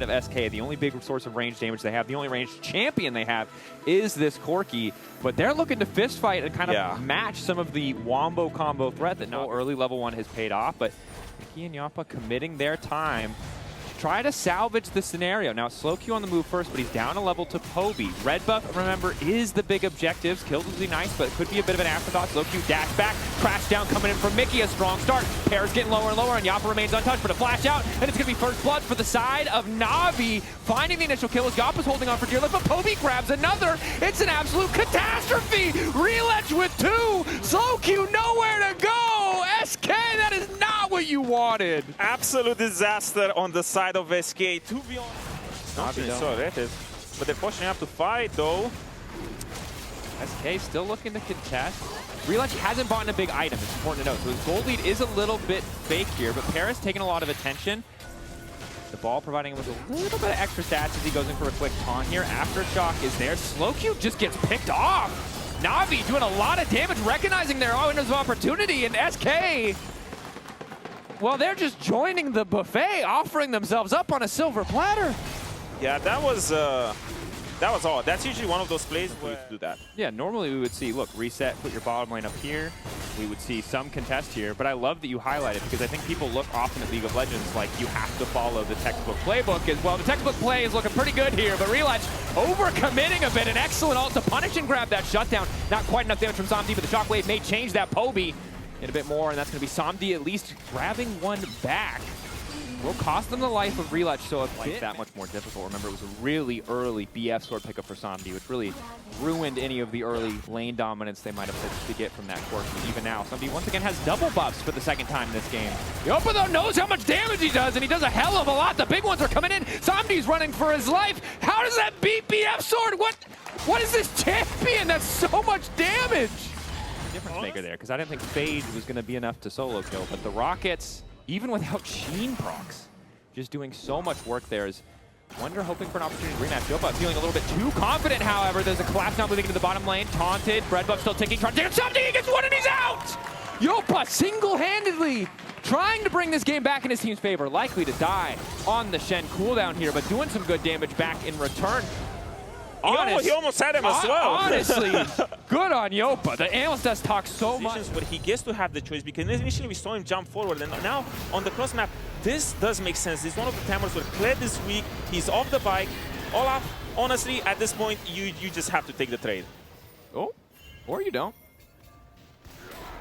side of SK. The only big source of range damage they have, the only ranged champion they have is this Corki. But they're looking to fist fight and kind of match some of the wombo combo threat that no early level 1 has paid off. But Mickey and Yoppa committing their time to try to salvage the scenario. Now, Slow Q on the move first, but he's down a level to Poby. Red buff, remember, is the big objectives. Kills would be nice, but it could be a bit of an afterthought. Slow Q dash back, crash down coming in from Mickey. A strong start. Pair's getting lower and lower, and Yoppa remains untouched, but a flash out, and it's going to be first blood for the side of Navi. Finding the initial kill as Yoppa's holding on for dear life, but Poby grabs another. It's an absolute catastrophe. Reletch with 2. Slow Q nowhere to go. SK, that is not what you wanted. Absolute disaster on the side of SK. To be honest, Navi so that is, but they're pushing up to fight though. SK still looking to contest. Reletch hasn't bought a big item, it's important to note. So his gold lead is a little bit fake here, but Paris taking a lot of attention. The ball providing him with a little bit of extra stats as he goes in for a quick taunt here. Aftershock is there. Slow Q just gets picked off. Navi doing a lot of damage, recognizing their windows of opportunity, and SK, well, they're just joining the buffet, offering themselves up on a silver platter. Yeah, that was odd. That's usually one of those plays where you do that. Yeah, normally we would see, look, reset, put your bottom lane up here. We would see some contest here, but I love that you highlight it because I think people look often at League of Legends like you have to follow the textbook playbook as well. The textbook play is looking pretty good here, but Reletch over-committing a bit. An excellent ult to punish and grab that shutdown. Not quite enough damage from Somdi, but the shockwave may change that Poby in a bit more, and that's going to be Somdi at least grabbing one back. Will cost them the life of Reletch, so it's like that much more difficult. Remember, it was a really early BF sword pickup for Somdi, which really ruined any of the early lane dominance they might have hoped to get from that Corki. Even now, Somdi once again has double buffs for the second time in this game. Yoppa, though, knows how much damage he does, and he does a hell of a lot. The big ones are coming in. Somdi's running for his life. How does that beat BF sword? What is this champion? That's so much damage. Difference maker there, because I didn't think Fade was going to be enough to solo kill, but the Rockets, even without Sheen procs, just doing so much work there. Is Wonder hoping for an opportunity to rematch. Yoppa feeling a little bit too confident, however. There's a collapse now moving into the bottom lane. Taunted, Red buff still ticking, trying to take something, he gets one and he's out! Yoppa single-handedly trying to bring this game back in his team's favor. Likely to die on the Shen cooldown here, but doing some good damage back in return. He almost had him as well. Honestly, good on Yoppa. The analyst does talk so much. Where he gets to have the choice, because initially we saw him jump forward, and now on the cross map, this does make sense. This is one of the timers where Kled is weak, he's off the bike. Olaf, honestly, at this point, you just have to take the trade. Oh, or you don't.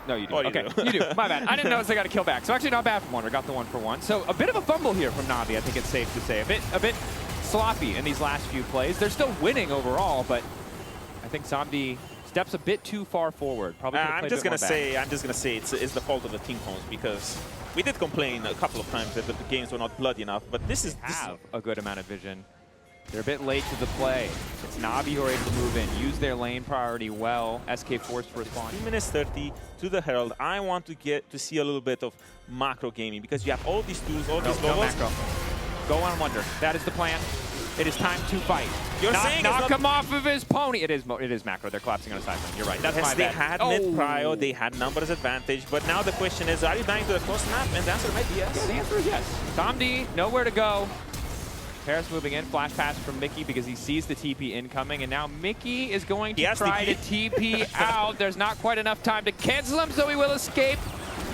No, you do. Oh, you okay, do. you do. My bad. I didn't notice they got a kill back. So actually not bad from Wonder. Got the 1-for-1. So a bit of a fumble here from Navi, I think it's safe to say. A bit sloppy in these last few plays. They're still winning overall, but I think Somdi steps a bit too far forward. Probably I'm just gonna say it's the fault of the team homes, because we did complain a couple of times that the games were not bloody enough, but this is a good amount of vision. They're a bit late to the play. It's Navi who are able to move in, use their lane priority well. SK forced to respond. 2 minutes 30 to the Herald. I want to see a little bit of macro gaming, because you have all these tools, all these levels. Macro. Go on Wonder. That is the plan. It is time to fight. You're saying knock him off of his pony. It is macro. They're collapsing on a side lane. You're right. That's my bad. They had mid-prio, they had numbers advantage, but now the question is, are you dying to the cross map? And the answer might be yes. Yeah, the answer is yes. Somdi, nowhere to go. Paris moving in, flash pass from Mickey because he sees the TP incoming, and now Mickey is going to try to TP out. There's not quite enough time to cancel him, so he will escape.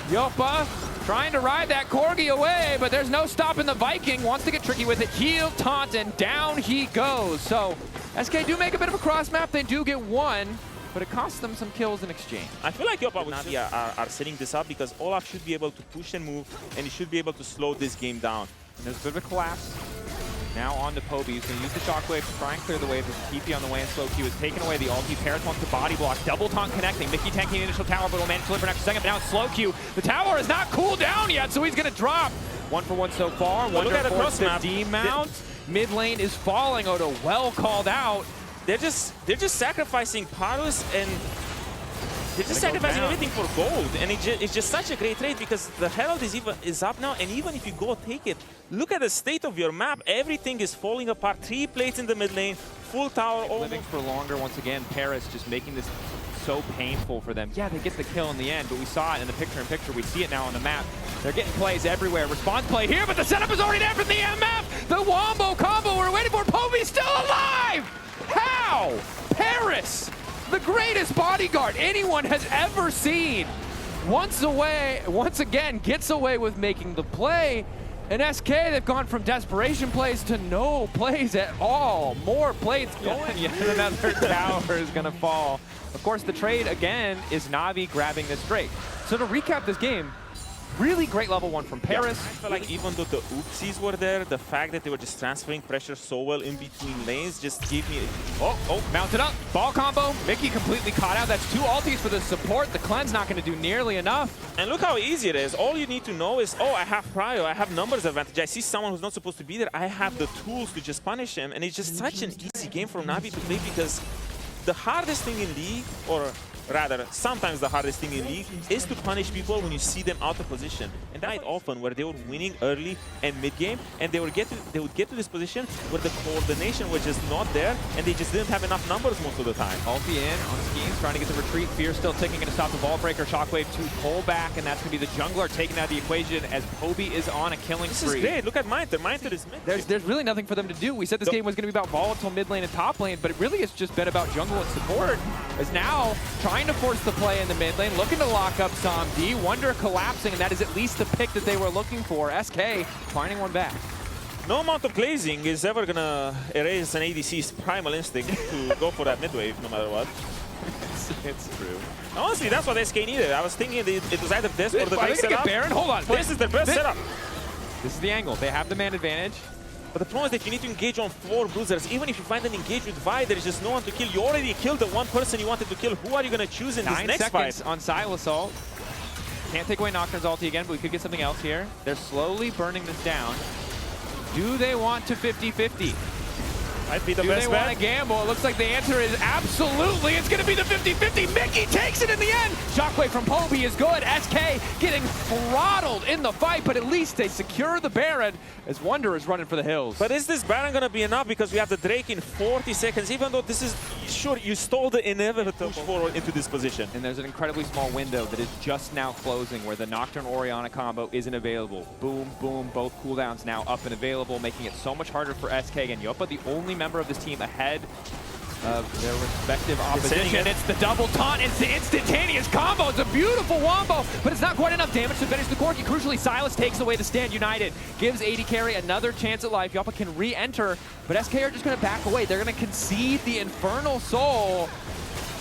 Yoppa trying to ride that Corgi away, but there's no stopping the Viking. Wants to get tricky with it. Heal, taunt, and down he goes. So SK do make a bit of a cross map. They do get one, but it costs them some kills in exchange. I feel like Yoppa and Navi are setting this up because Olaf should be able to push and move, and he should be able to slow this game down. And there's a bit of a collapse. Now on to Poby. He's going to use the shockwave to try and clear the wave. With TP on the way, and Slow Q is taken away. The ulti. Paris wants to body block. Double taunt connecting. Mickey tanking the initial tower, but will manage to live for an extra second. But now it's Slow Q. The tower is not cooled down yet, so he's going to drop. 1-for-1 so far. Wonder forced to demount. Mid lane is falling. Odo well called out. They're just sacrificing Parus, and they're just sacrificing everything for gold, and it's just such a great trade because the Herald is up now, and even if you go take it, look at the state of your map. Everything is falling apart. 3 plates in the mid lane, full tower. Living for longer once again. Paris just making this so painful for them. Yeah, they get the kill in the end, but we saw it in the picture-in-picture. We see it now on the map. They're getting plays everywhere. Response play here, but the setup is already there from the MF. The wombo combo we're waiting for. Poby's still alive. How? Paris, the greatest bodyguard anyone has ever seen, once again gets away with making the play. And SK, they've gone from desperation plays to no plays at all. More plays going. Yeah, another tower is going to fall. Of course, the trade again is Navi grabbing this Drake. So to recap this game, really great level 1 from Paris. Yeah, I feel like even though the oopsies were there, the fact that they were just transferring pressure so well in between lanes just gave me... Oh, mounted up. Ball combo. Mickey completely caught out. That's 2 ultis for the support. The cleanse not going to do nearly enough. And look how easy it is. All you need to know is, oh, I have prio, I have numbers advantage. I see someone who's not supposed to be there. I have the tools to just punish him. And it's just such an easy game for Navi to play because the hardest thing in League, or rather, sometimes the hardest thing in League is to punish people when you see them out of position. And that often where they were winning early and mid-game, and they would get to this position where the coordination was just not there, and they just didn't have enough numbers most of the time. Ulti in on Schemes, trying to get the retreat. Fear still ticking to stop the ball breaker. Shockwave to pull back, and that's going to be the jungler taking out the equation as Poby is on a killing spree. This is great. Look at Mindter. Mindter is mid. There's really nothing for them to do. We said this game was going to be about volatile mid lane and top lane, but it really has just been about jungle and support. As now trying to force the play in the mid lane, looking to lock up Somd. Wonder collapsing, and that is at least the pick that they were looking for. SK finding one back. No amount of glazing is ever going to erase an ADC's primal instinct to go for that mid wave, no matter what. It's true. Honestly, that's what SK needed. I was thinking it was either this or the Drake setup. Baron? Hold on. This is their best setup. This is the angle. They have the man advantage. But the problem is that you need to engage on 4 bruisers. Even if you find an engage with Vi, there is just no one to kill. You already killed the one person you wanted to kill. Who are you going to choose in this next fight? 9 seconds on Silassault. Can't take away Nocturne's ulti again, but we could get something else here. They're slowly burning this down. Do they want to 50-50? Might be the Do best they bet. want to gamble? It looks like the answer is absolutely. It's going to be the 50-50. Mickey takes it in the end. Shockwave from Poby is good. SK getting throttled in the fight, but at least they secure the Baron as Wonder is running for the hills. But is this Baron going to be enough? Because we have the Drake in 40 seconds. Even though this is, sure, you stole the inevitable push forward into this position. And there's an incredibly small window that is just now closing where the Nocturne Orianna combo isn't available. Boom, boom, both cooldowns now up and available, making it so much harder for SK. And Yopa, the only member of this team ahead of their respective opposition. It's the double taunt. It's the instantaneous combo. It's a beautiful wombo, but it's not quite enough damage to finish the Corki. Crucially, Silas takes away the stand united, gives AD Carry another chance at life. Yopa can re-enter, but SK are just going to back away. They're going to concede the Infernal Soul.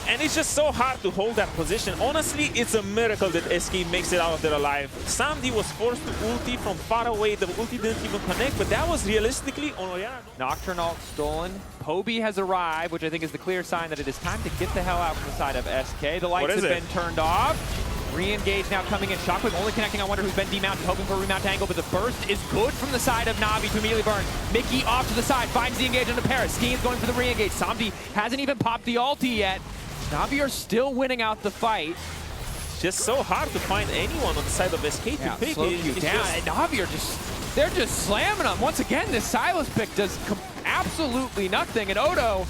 And it's just so hard to hold that position. Honestly, it's a miracle that SK makes it out of there alive. Samdi was forced to ulti from far away. The ulti didn't even connect, but that was realistically on Orianna. Nocturne ult stolen. Poby has arrived, which I think is the clear sign that it is time to get the hell out from the side of SK. The lights have been turned off. Re-engage now coming in. Shockwave only connecting on Wonder, who's been demounted, hoping for a remount angle, but the burst is good from the side of Navi to immediately burn. Mickey off to the side, finds the engage into Paris. Schemes going for the re-engage. Samdi hasn't even popped the ulti yet. Navi are still winning out the fight. Just so hard to find anyone on the side of SK to pick. Slow you down. And Navi are they're just slamming them. Once again, this Silas pick does absolutely nothing. And Odo,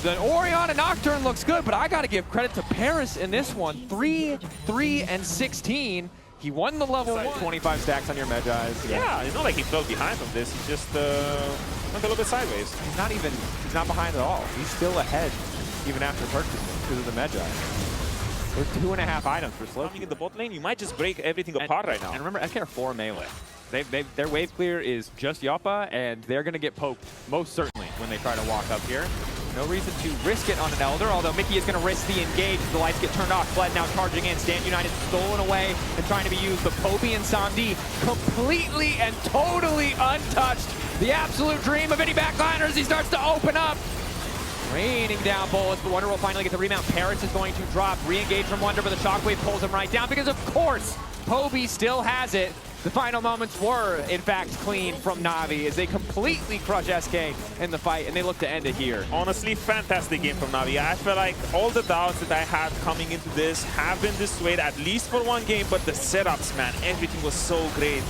the Orianna Nocturne looks good, but I got to give credit to Paris in this one. 3, 3, and 16. He won the level 1. 25 stacks on your Medjais. Yeah, it's not like he fell behind from this. He just went a little bit sideways. He's not behind at all. He's still ahead, even after purchasing because of the Medjai. We're 2.5 items for slow. Coming in the bot lane, you might just break everything apart right now. And remember, SK are 4 melee. Their wave clear is just Yopa, and they're going to get poked most certainly when they try to walk up here. No reason to risk it on an Elder, although Mickey is going to risk the engage. The lights get turned off. Fled now charging in. Stand United stolen away and trying to be used. But Poby and Samdi completely and totally untouched. The absolute dream of any backliners. He starts to open up. Raining down bullets, but Wonder will finally get the remount. Paris is going to drop. Re-engage from Wonder, but the Shockwave pulls him right down because, of course, Poby still has it. The final moments were, in fact, clean from Navi as they completely crush SK in the fight, and they look to end it here. Honestly, fantastic game from Navi. I feel like all the doubts that I had coming into this have been dissuaded, at least for one game, but the setups, man, everything was so great.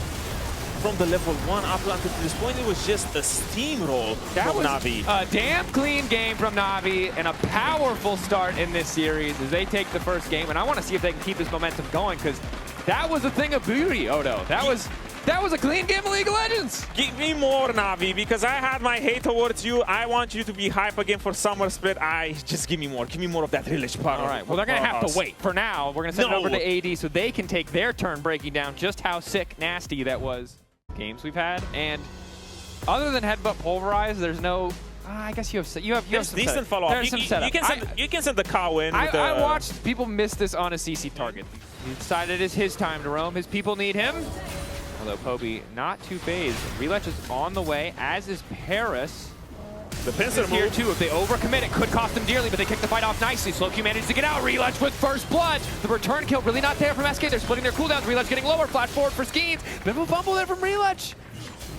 From the level 1 up until this point, it was just a steamroll from Navi. A damn clean game from Navi and a powerful start in this series as they take the first game. And I want to see if they can keep this momentum going because That was a thing of beauty, Odo. That was a clean game of League of Legends. Give me more, Navi, because I had my hate towards you. I want you to be hype again for Summer Split. Just give me more. Give me more of that village power. All right, well, they're going to have to wait. For now, we're going to send it over to AD so they can take their turn breaking down just how sick, nasty that was. Games we've had, and other than Headbutt Pulverize, there's no... I guess you have some decent follow-up. There's some setup. You can send the cow in. I watched people miss this on a CC target. He decided it's his time to roam. His people need him. Although Poby not too phased. Relech is on the way, as is Paris. The pincer here move. too. If they overcommit, it could cost them dearly, but they kick the fight off nicely. slowQ manages to get out. Relech with first blood. The return kill really not there from SK. They're splitting their cooldowns. Relech getting lower. Flash forward for Skeens. Bit of a fumble there from Relech.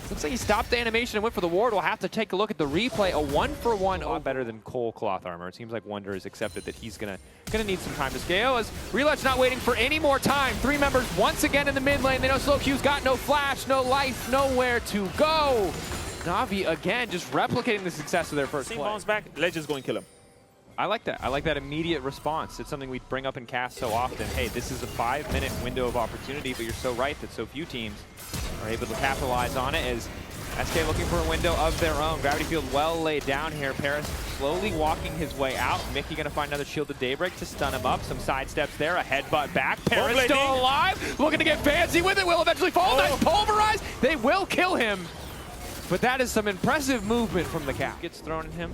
Looks like he stopped the animation and went for the ward. We'll have to take a look at the replay. A 1-for-1. A lot better than Cole Cloth Armor. It seems like Wonder has accepted that he's gonna need some time to scale. As Relech not waiting for any more time. 3 members once again in the mid lane. They know slowQ's got no flash, no life, nowhere to go. Navi again just replicating the success of their first play. Bounce back. Let's just go and kill him. I like that. I like that immediate response. It's something we bring up in cast so often. Hey, this is a 5-minute window of opportunity, but you're so right that so few teams are able to capitalize on it. As SK looking for a window of their own. Gravity Field well laid down here. Paris slowly walking his way out. Mickey gonna find another Shielded Daybreak to stun him up. Some side steps there. A headbutt back. Paris still alive. Looking to get fancy with it. Will eventually fall. Nice pulverize. They will kill him. But that is some impressive movement from the cap. Gets thrown at him.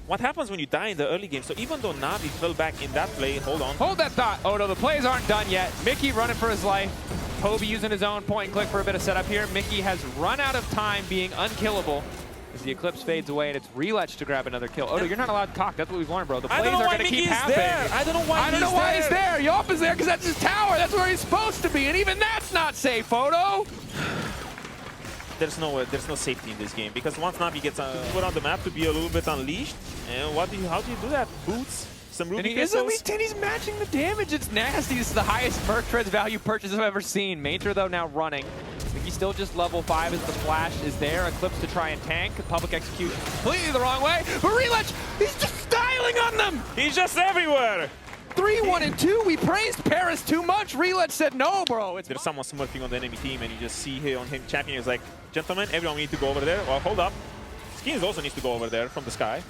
What happens when you die in the early game? So even though Navi fell back in that play, hold on. Hold that thought. Oh no, the plays aren't done yet. Mickey running for his life. Poby using his own point and click for a bit of setup here. Mickey has run out of time being unkillable as the Eclipse fades away, and it's Relech to grab another kill. Odo, you're not allowed to cock. That's what we've learned, bro. The plays are going to keep happening. I don't know why he's there. Yop is there because that's his tower. That's where he's supposed to be, and even that's not safe, Odo. There's no safety in this game because once Navi gets put on the map to be a little bit unleashed, and how do you do that? Boots, some Ruby crystals. And he's matching the damage. It's nasty. This is the highest Merc Treads value purchase I've ever seen. Major though now running. He's still just level 5 as the flash is there. Eclipse to try and tank. Public execution completely the wrong way. But Relech, he's just styling on them. He's just everywhere. 3, 1, and 2. We praised Paris too much. Relech said, no, bro. There's someone smurfing on the enemy team, and you just see here on him champion is like, gentlemen, everyone need to go over there. Well, hold up. Skeens also needs to go over there from the sky.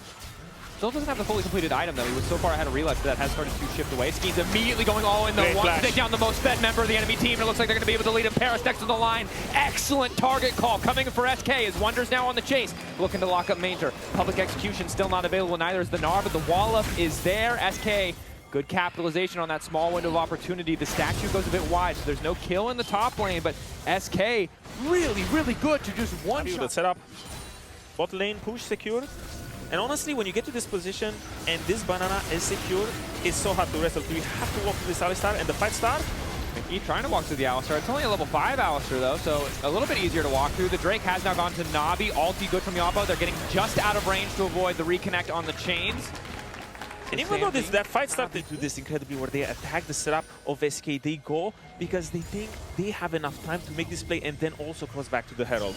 Still doesn't have the fully completed item, though. He was so far ahead of Relech that has started to shift away. Skeens immediately going all in the one to take down the most fed member of the enemy team. And it looks like they're going to be able to lead him. Paris next to the line. Excellent target call coming for SK as Wonder's now on the chase. Looking to lock up Major. Public execution still not available. Neither is the Gnar, but the wall-up is there. SK, good capitalization on that small window of opportunity. The statue goes a bit wide, so there's no kill in the top lane, but SK really, really good to just one shot. The setup. Bot lane push secure. And honestly, when you get to this position and this banana is secure, it's so hard to wrestle. You have to walk through this Alistar and the fight start. Mickey trying to walk through the Alistar. It's only a level 5 Alistar though, so a little bit easier to walk through. The Drake has now gone to Navi. Ulti good from Yoppo. They're getting just out of range to avoid the reconnect on the chains. And even though that fight started to do this incredibly where they attack the setup of SK, they go because they think they have enough time to make this play and then also cross back to the Herald.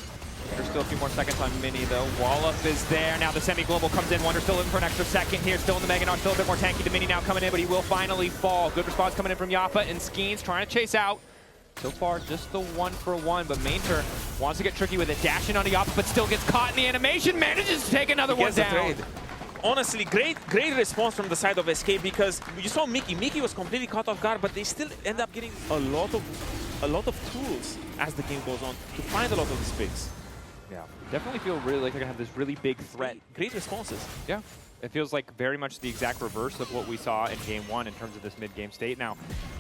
There's still a few more seconds on Mini though. Wallop is there. Now the semi-global comes in. Wonder still looking for an extra second here. Still in the Mega Gnar. Still a bit more tanky to Mini now coming in, but he will finally fall. Good response coming in from Yappa and Skeens trying to chase out. So far, just the 1-for-1, but Mainter wants to get tricky with it. Dashing onto Yappa, but still gets caught in the animation. Manages to take another one down. Honestly, great response from the side of SK because you saw Mickey. Mickey was completely caught off guard, but they still end up getting a lot of tools as the game goes on to find a lot of these picks. Yeah, definitely feel really like they're gonna have this really big threat. Great responses. Yeah. It feels like very much the exact reverse of what we saw in Game 1 in terms of this mid-game state. Now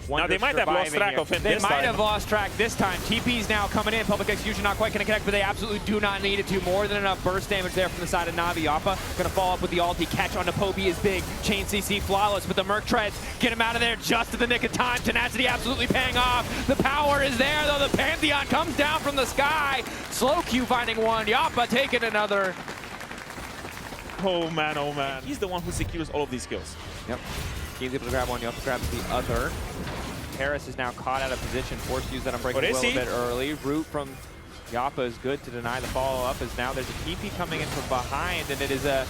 they might have lost track of him this time. They might have lost track this time. TP's now coming in. Public execution not quite going to connect, but they absolutely do not need it to. More than enough burst damage there from the side of Navi. Yappa going to follow up with the ulti. Catch onto Poby is big. Chain CC flawless, but the Merc Treads get him out of there just at the nick of time. Tenacity absolutely paying off. The power is there, though. The Pantheon comes down from the sky. slowQ finding one. Yappa taking another. Oh man, oh man. He's the one who secures all of these kills. Yep. He's able to grab one, Yappa grabs the other. Paris is now caught out of position, forced to use that Unbreakable Will a bit early. Root from Yappa is good to deny the follow-up, as now there's a TP coming in from behind, and it is a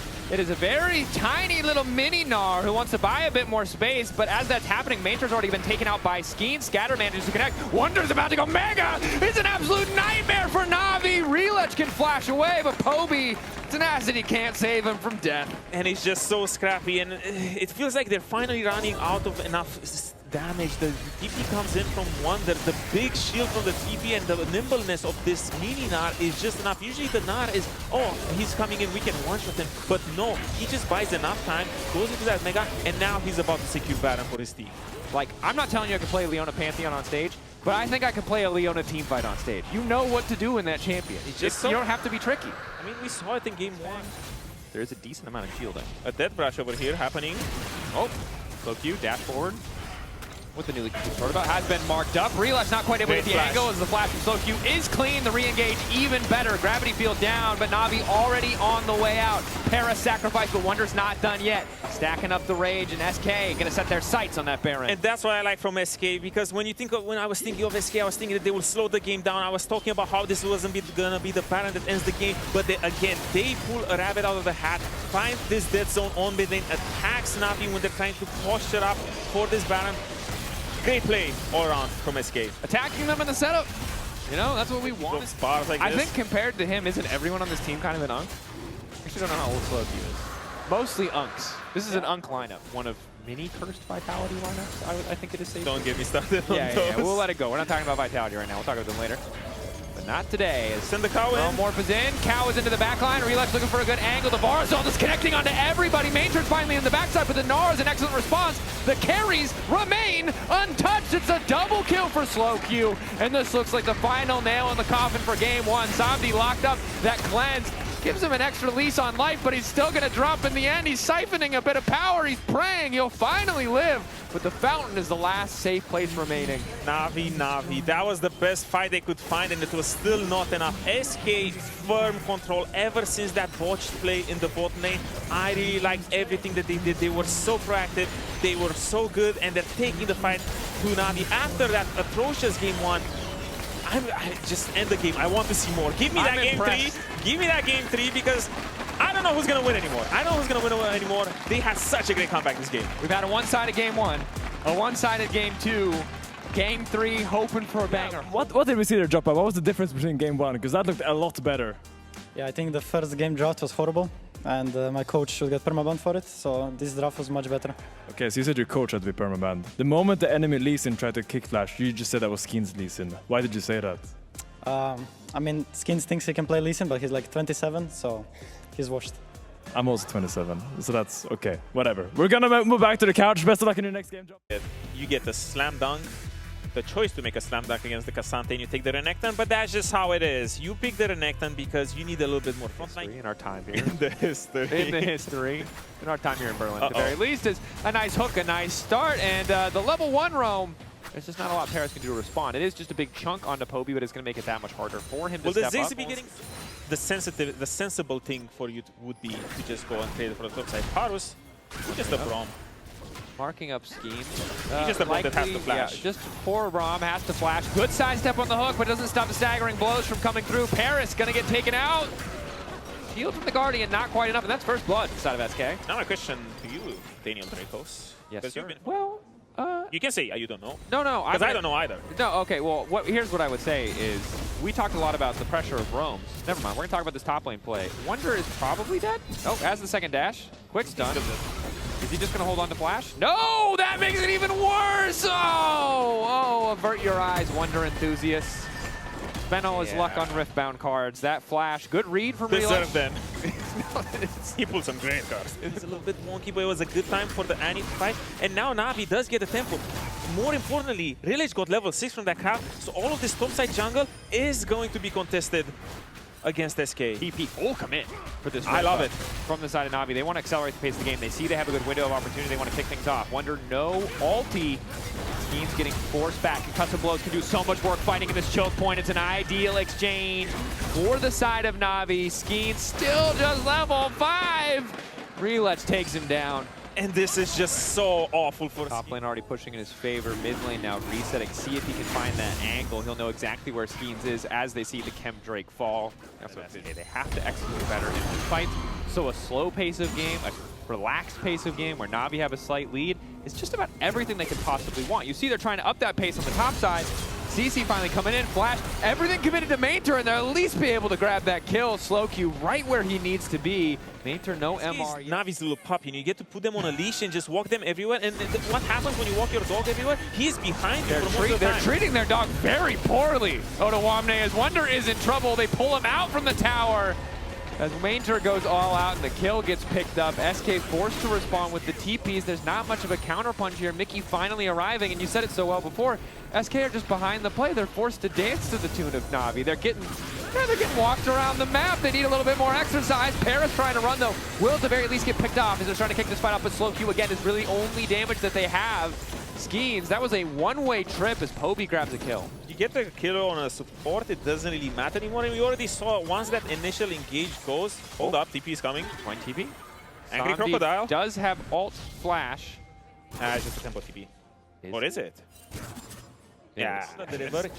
very tiny little mini Gnar who wants to buy a bit more space, but as that's happening, Maintor's already been taken out by Skeen. Scatter manages to connect. Wonder's about to go mega! It's an absolute nightmare for Navi! Relech can flash away, but Poby, Tenacity can't save him from death. And he's just so scrappy, and it feels like they're finally running out of enough damage. The TP comes in from one, the big shield from the TP and the nimbleness of this mini Gnar is just enough. Usually the Gnar is, oh, he's coming in, we can one-shot him. But no, he just buys enough time, goes into that mega, and now he's about to secure Baron for his team. Like, I'm not telling you I can play Leona Pantheon on stage, but I think I can play a Leona teamfight on stage. You know what to do in that champion. You don't have to be tricky. I mean, we saw it in game 1. There's a decent amount of shielding. A death brush over here happening. Oh, slow Q, dash forward. With the newly sort about has been marked up. Relech not quite able to get the angle as the flash from slow Q is clean. The re-engage even better. Gravity field down, but Navi already on the way out. Para sacrifice, but Wonder's not done yet. Stacking up the rage, and SK gonna set their sights on that Baron. And that's what I like from SK, because when I was thinking of SK, I was thinking that they will slow the game down. I was talking about how this wasn't gonna be the Baron that ends the game, but they pull a rabbit out of the hat, find this dead zone on mid lane, attacks Navi when they're trying to posture up for this Baron. Great play all around from SK. Attacking them in the setup. You know, that's what we want. Like I think compared to him, isn't everyone on this team kind of an Unk? I actually don't know how old Slow Q is. Mostly Unks. This is an Unk lineup. One of many cursed Vitality lineups, I think it is safe. Don't get me started on those. Yeah, we'll let it go. We're not talking about Vitality right now. We'll talk about them later. But not today. Send the Cow in. Morph is in. Cow is into the backline. Relech looking for a good angle. The Barzal is connecting onto everybody. Maintor's finally in the backside, but the Gnar is an excellent response. The carries remain untouched. It's a double kill for Slow Q. And this looks like the final nail in the coffin for game 1. Zombie locked up. That cleanse gives him an extra lease on life, but he's still going to drop in the end. He's siphoning a bit of power. He's praying he'll finally live. But the fountain is the last safe place remaining. Navi. That was the best fight they could find, and it was still not enough. SK firm control ever since that botched play in the bot lane. I really liked everything that they did. They were so proactive. They were so good, and they're taking the fight to Navi. After that atrocious game 1, I just end the game. I want to see more. Give me that game 3. Give me that game 3, because I don't know who's going to win anymore. I don't know who's going to win anymore. They had such a great comeback this game. We've had a one-sided game 1, a one-sided game 2, game 3, hoping for a banger. What did we see there, Joppa? What was the difference between game 1? Because that looked a lot better. Yeah, I think the first game draft was horrible, and my coach should get permabanned for it, so this draft was much better. Okay, so you said your coach had to be permabanned. The moment the enemy Lee Sin tried to kick flash, you just said that was Skeen's Lee Sin. Why did you say that? I mean, Skins thinks he can play Lee Sin, but he's like 27, so he's washed. I'm also 27, so that's okay. Whatever. We're gonna move back to the couch. Best of luck in your next game, Joppa. You get the slam dunk, the choice to make a slam dunk against the Cassante, and you take the Renekton, but that's just how it is. You pick the Renekton because you need a little bit more frontline. In our time here. In the history. In our time here in Berlin, at the very least, is a nice hook, a nice start, and the level 1 roam. There's just not a lot Paris can do to respond. It is just a big chunk onto Poby, but it's going to make it that much harder for him to step up. Well, the ZZB getting the sensible thing for you would be to just go and trade it for the top side. Parus, just a Braum. Marking up Skeen. He's just a Braum that has to flash. Yeah, just poor Braum has to flash. Good side step on the hook, but doesn't stop the staggering blows from coming through. Paris going to get taken out. Shield from the Guardian, not quite enough, and that's first blood inside of SK. Now my question to you, Daniel Drakos. Yes, sir. Well, you can say you don't know. No. Because I don't know either. No, okay, well, here's what I would say is, we talked a lot about the pressure of roams. Never mind, we're going to talk about this top lane play. Wonder is probably dead. Oh, has the second dash. Quick stun. Is he just going to hold on to flash? No, that makes it even worse! Oh, avert your eyes, Wonder enthusiasts. Spent all his luck on Riftbound cards. That flash, good read from Relech. Deserved then. He pulled some great cards. It's a little bit wonky, but it was a good time for the Annie to fight. And now Navi does get the tempo. More importantly, Relech got level 6 from that crowd, so all of this topside jungle is going to be contested against SK. TP full commit for this. I love it. From the side of Navi, they want to accelerate the pace of the game. They see they have a good window of opportunity. They want to kick things off. Wonder no ulti. Skeen's getting forced back, and custom blows can do so much work fighting in this choke point. It's an ideal exchange for the side of Navi. Skeen still just level 5. Relech takes him down. And this is just so awful for Top lane already pushing in his favor. Mid lane now resetting. See if he can find that angle. He'll know exactly where Skeens is as they see the Chem Drake fall. That's what they have to execute better in this fight. So a slow pace of game, a relaxed pace of game where Navi have a slight lead is just about everything they could possibly want. You see they're trying to up that pace on the top side. CC finally coming in, Flash, everything committed to Mainter, and they'll at least be able to grab that kill. Slowq right where he needs to be. Mainter, no MR. Navi's little puppy, and you get to put them on a leash and just walk them everywhere. And what happens when you walk your dog everywhere? He's behind you for most of the They're time. treating their dog very poorly. Odoamne, as Wonder is in trouble, they pull him out from the tower. As Mainter goes all out and the kill gets picked up, SK forced to respond with the TPs. There's not much of a counterpunch here. Mickey finally arriving, and you said it so well before. SK are just behind the play. They're forced to dance to the tune of Navi. They're getting walked around the map. They need a little bit more exercise. Paris trying to run though. Will at the very least get picked off as they're trying to kick this fight off, but Slowq again is really only damage that they have. Skeens, that was a one-way trip as Poby grabs a kill. You get the kill on a support, it doesn't really matter anymore. And we already saw once that initial engage goes. Hold up, TP is coming. Point TP. Angry Samdi Crocodile. does have ult flash. It's just a tempo TP. Or is it? Yeah.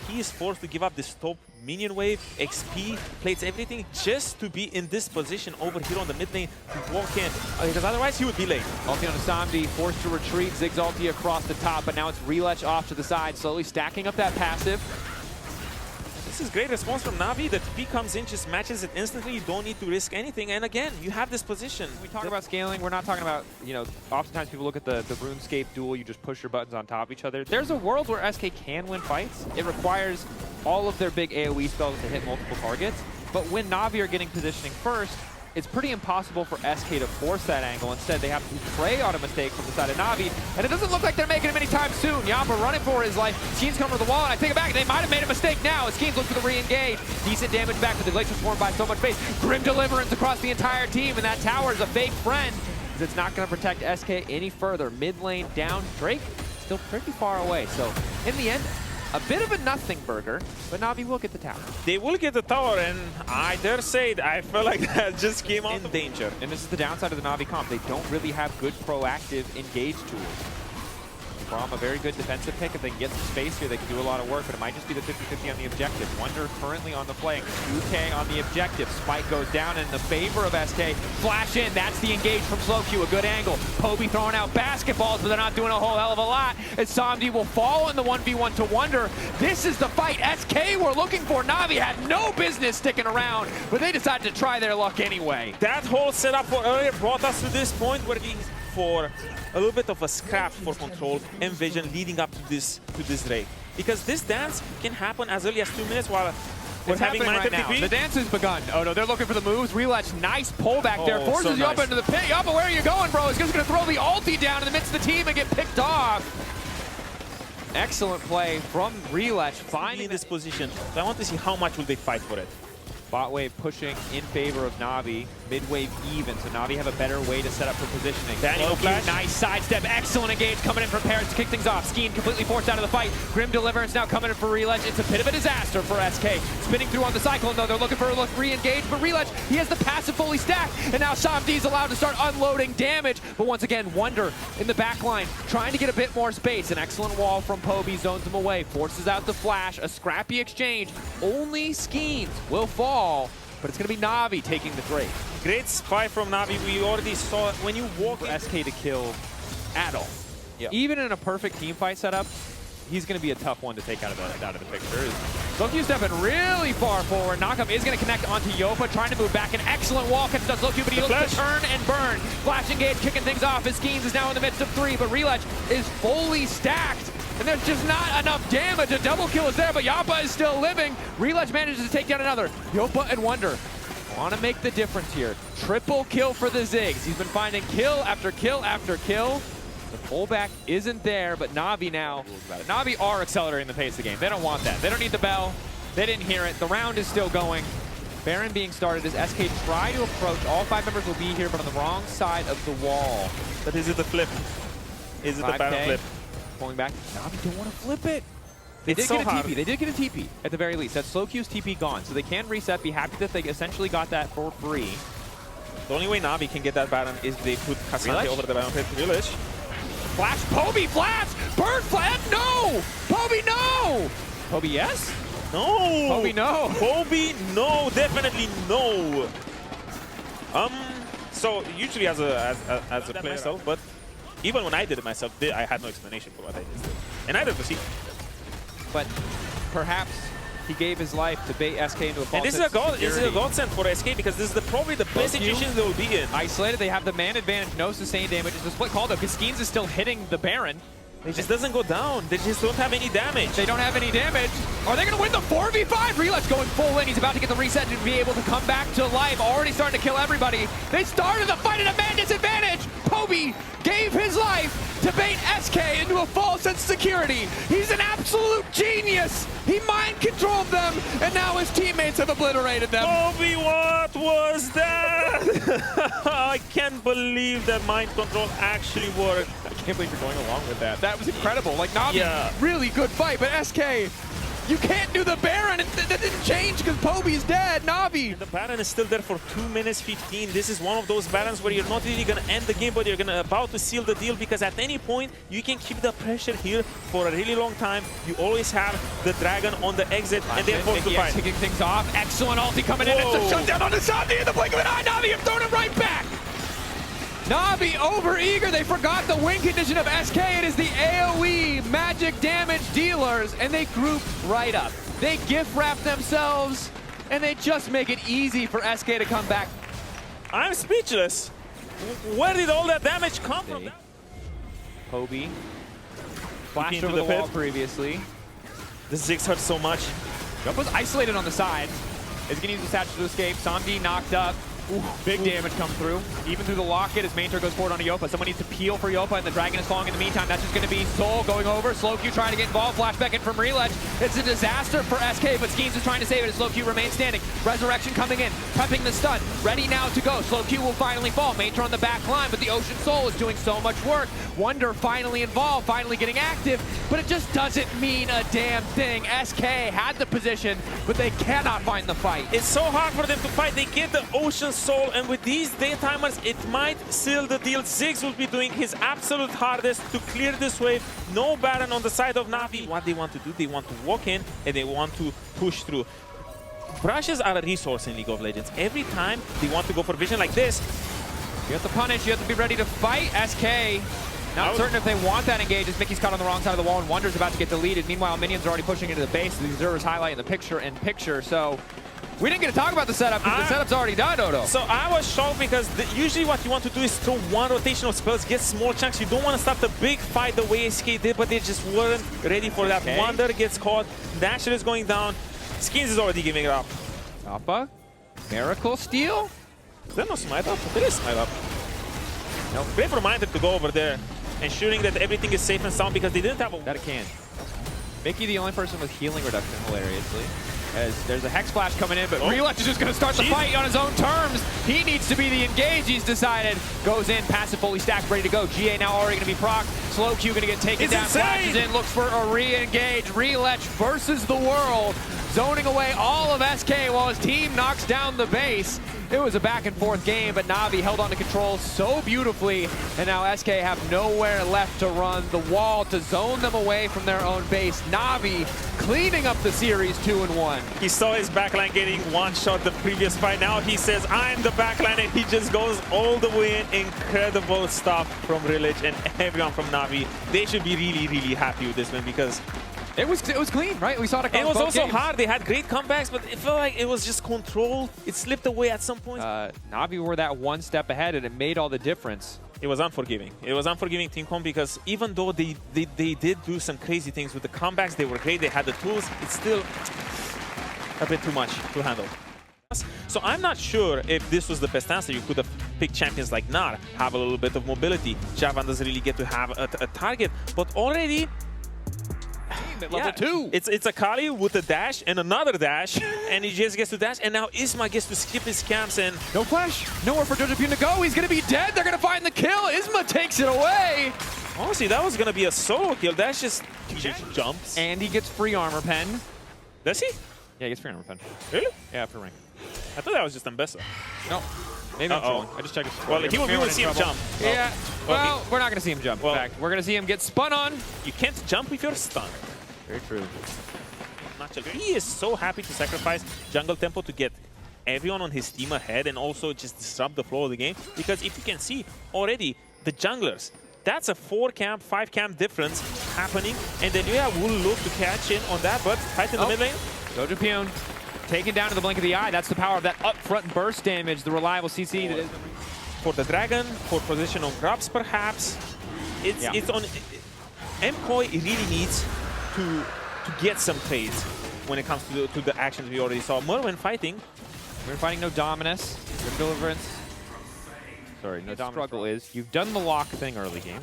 He is forced to give up this top minion wave, XP, plates everything just to be in this position over here on the mid lane to walk in. Because otherwise he would be late. Ulti on Samdi, forced to retreat, Ziggs ulti across the top, but now it's Relech off to the side, slowly stacking up that passive. This is great response from Navi. The TP comes in, just matches it instantly. You don't need to risk anything. And again, you have this position. When we talk about scaling, we're not talking about, you know, oftentimes people look at the RuneScape duel, you just push your buttons on top of each other. There's a world where SK can win fights. It requires all of their big AoE spells to hit multiple targets. But when Navi are getting positioning first, it's pretty impossible for SK to force that angle. Instead, they have to prey on a mistake from the side of Navi, and it doesn't look like they're making him anytime soon. Yampa running for his life. Skeens coming to the wall, and I take it back. They might have made a mistake now. As Skeens looks for the re-engage. Decent damage back, but the Glacier Swarm by so much base. Grim Deliverance across the entire team, and that tower is a fake friend, because it's not going to protect SK any further. Mid lane down. Drake still pretty far away, so in the end, a bit of a nothing burger, but Navi will get the tower. They will get the tower, and I dare say it, I feel like that just came out in danger. And this is the downside of the Navi comp. They don't really have good proactive engage tools. From a very good defensive pick, if they can get some space here, they can do a lot of work, but it might just be the 50-50 on the objective. Wonder currently on the flank, 2K on the objective. Spike goes down in the favor of SK. Flash in, that's the engage from Slowq, a good angle. Poby throwing out basketballs, but they're not doing a whole hell of a lot. As Samdi will fall in the 1v1 to Wonder. This is the fight SK were looking for. Navi had no business sticking around, but they decided to try their luck anyway. That whole setup for earlier brought us to this point where we for a little bit of a scrap for control and vision leading up to this raid. Because this dance can happen as early as 2 minutes while we're having right now. The dance has begun. Oh no, they're looking for the moves. Relech, nice pullback there. Forces you up into the pit. Yapa, where are you going, bro? He's just going to throw the ulti down in the midst of the team and get picked off. Excellent play from Relech, finding in this position. So I want to see how much will they fight for it. Bot wave pushing in favor of Navi. Mid wave even, so Navi have a better way to set up for positioning. Daniel Flash. Nice sidestep, excellent engage coming in from Paris to kick things off. Skeen completely forced out of the fight. Grim Deliverance now coming in for Relech. It's a bit of a disaster for SK. Spinning through on the cyclone though, they're looking for a re-engage, but Relech, he has the passive fully stacked, and now Samdi's allowed to start unloading damage. But once again, Wonder in the back line, trying to get a bit more space. An excellent wall from Poby zones him away, forces out the flash, a scrappy exchange. Only Skeens will fall, but it's going to be Navi taking the trade. Great spy from Navi. We already saw it when you walk for SK to kill at all. Yep. Even in a perfect team fight setup, he's going to be a tough one to take out of the picture. Slowq stepping really far forward. Knockup is going to connect onto Yopa, trying to move back. An excellent wall catches Slowq, but he looks to turn and burn. Flash engage, kicking things off. His Skeens is now in the midst of 3, but Relech is fully stacked. And there's just not enough damage. A double kill is there, but Yapa is still living. Relech manages to take down another. Yopa and Wonder want to make the difference here. Triple kill for the Ziggs. He's been finding kill after kill after kill. The pullback isn't there, but Navi now, Navi are accelerating the pace of the game. They don't want that. They don't need the bell. They didn't hear it. The round is still going. Baron being started as SK try to approach. All 5 members will be here, but on the wrong side of the wall. But is it the flip? Is it the Baron flip? Pulling back. Navi don't want to flip it. They did get a TP. They did get a TP at the very least. That's Slowq's TP gone, so they can reset. Be happy that they essentially got that for free. The only way Navi can get that Baron is they put Cassandra over the Baron pit. Village. Flash, Poby, flash! Bird flash, no! Poby, no! Poby, yes? No! Poby, no! Poby, no! Definitely no! So usually as a player myself, but even when I did it myself, I had no explanation for what I did. And I didn't proceed. But perhaps he gave his life to bait SK into a false. And this is a godsend for SK because this is probably the best situation they will be in. Isolated, they have the man advantage, no sustained damage. It's a split call though, because Skeens is still hitting the Baron. It just doesn't go down. They just don't have any damage. They don't have any damage. Are they going to win the 4v5? Relet's going full in. He's about to get the reset to be able to come back to life. Already starting to kill everybody. They started the fight at a man disadvantage. Poby gave his life to bait SK into a false sense of security. He's an absolute genius. He mind controlled them, and now his teammates have obliterated them. Poby, what was that? I can't believe that mind control actually worked. I can't believe you're going along with that. That was incredible. Like, Navi, really good fight, but SK, you can't do the Baron. That didn't change because Poby's dead. Navi. And the Baron is still there for 2 minutes 15. This is one of those Barons where you're not really going to end the game, but you're about to seal the deal because at any point, you can keep the pressure here for a really long time. You always have the Dragon on the exit, and they're forced to fight. Kicking things off. Excellent ulti coming in. It's a shutdown on the Sandy in the blink of an eye. Navi have thrown it right back. Navi over-eager. They forgot the win condition of SK. It is the AoE magic damage dealers, and they group right up. They gift wrap themselves, and they just make it easy for SK to come back. I'm speechless. Where did all that damage come from? Poby flashed over the wall previously. The Ziggs hurt so much. Jump was isolated on the side. Is going to use the satchel to escape. Samdi knocked up. Ooh, big damage come through. Even through the locket as main turn goes forward on Yopa. Someone needs to peel for Yopa, and the Dragon is falling in the meantime. That's just going to be Soul going over. Slowq trying to get involved. Flashback in from Reletch. It's a disaster for SK, but Skeens is trying to save it as Slowq remains standing. Resurrection coming in, prepping the stun. Ready now to go. Slowq will finally fall. Main turn on the back line, but the Ocean Soul is doing so much work. Wonder finally involved, finally getting active, but it just doesn't mean a damn thing. SK had the position, but they cannot find the fight. It's so hard for them to fight. They get the Ocean Soul, and with these daytimers, it might seal the deal. Ziggs will be doing his absolute hardest to clear this wave. No Baron on the side of Navi. What they want to do, they want to walk in, and they want to push through. Brushes are a resource in League of Legends. Every time they want to go for vision like this, you have to punish, you have to be ready to fight. SK not certain if they want that engage as Mickey's caught on the wrong side of the wall and Wonder's about to get deleted. Meanwhile, minions are already pushing into the base. The observers highlighting the picture-in-picture. So we didn't get to talk about the setup because the setup's already done, Odo. So I was shocked because usually what you want to do is throw one rotational spells, get small chunks. You don't want to start the big fight the way SK did, but they just weren't ready for that. Wonder gets caught. Dasher is going down. Skeens is already giving it up. Appa? Miracle Steal? Is there no smite up? There is smite up. No. Great reminder to go over there, ensuring that everything is safe and sound because they didn't have a... That it can. Mickey the only person with healing reduction, hilariously. As there's a Hex Flash coming in, but Reletch is just going to start the fight on his own terms. He needs to be the engage, he's decided. Goes in, passive fully stacked, ready to go. GA now already going to be proc. Slowq going to get taken down, flashes in, looks for a re-engage. Reletch versus the world, zoning away all of SK while his team knocks down the base. It was a back and forth game, but Navi held on to control so beautifully, and now SK have nowhere left to run. The wall to zone them away from their own base. Navi cleaning up the series 2-1. He saw his backline getting one shot the previous fight. Now he says, I'm the backline, and he just goes all the way in. Incredible stuff from Reletch and everyone from Navi. They should be really, really happy with this one because it was clean, right? We saw it across both games. It was also hard. They had great comebacks, but it felt like it was just controlled. It slipped away at some point. Navi were that one step ahead, and it made all the difference. It was unforgiving. It was unforgiving Team Com because even though they did do some crazy things with the comebacks, they were great, they had the tools, it's still a bit too much to handle. So I'm not sure if this was the best answer. You could have picked champions like Nar, have a little bit of mobility. Javan doesn't really get to have a target, but already level 2. It's a Kali with a dash and another dash, and he just gets to dash, and now Isma gets to skip his camps and... No flash, nowhere for Dojapune to go. He's going to be dead. They're going to find the kill. Isma takes it away. Honestly, that was going to be a solo kill. That's just... He just jumps. And he gets free armor pen. Does he? Yeah, he gets free armor pen. Really? Yeah, for rank. I thought that was just Ambessa. No. Maybe I'm trolling. I just checked his score. Well, we will see him jump. Yeah. Well, we're not going to see him jump. In fact, we're going to see him get spun on. You can't jump if you're stunned. Very true. He is so happy to sacrifice jungle tempo to get everyone on his team ahead and also just disrupt the flow of the game. Because if you can see already, the junglers, that's a 4 camp, 5 camp difference happening. And then will look to catch in on that, but fight in the mid lane. Dojopyun taken down to the blink of the eye. That's the power of that upfront burst damage, the reliable CC that is. For the dragon, for position on grubs perhaps. It's on. MKOI really needs to get some trades when it comes to the actions we already saw. Merwin fighting. We're fighting no Dominus, no Deliverance. Sorry, no Dominus. Struggle is you've done the lock thing early game.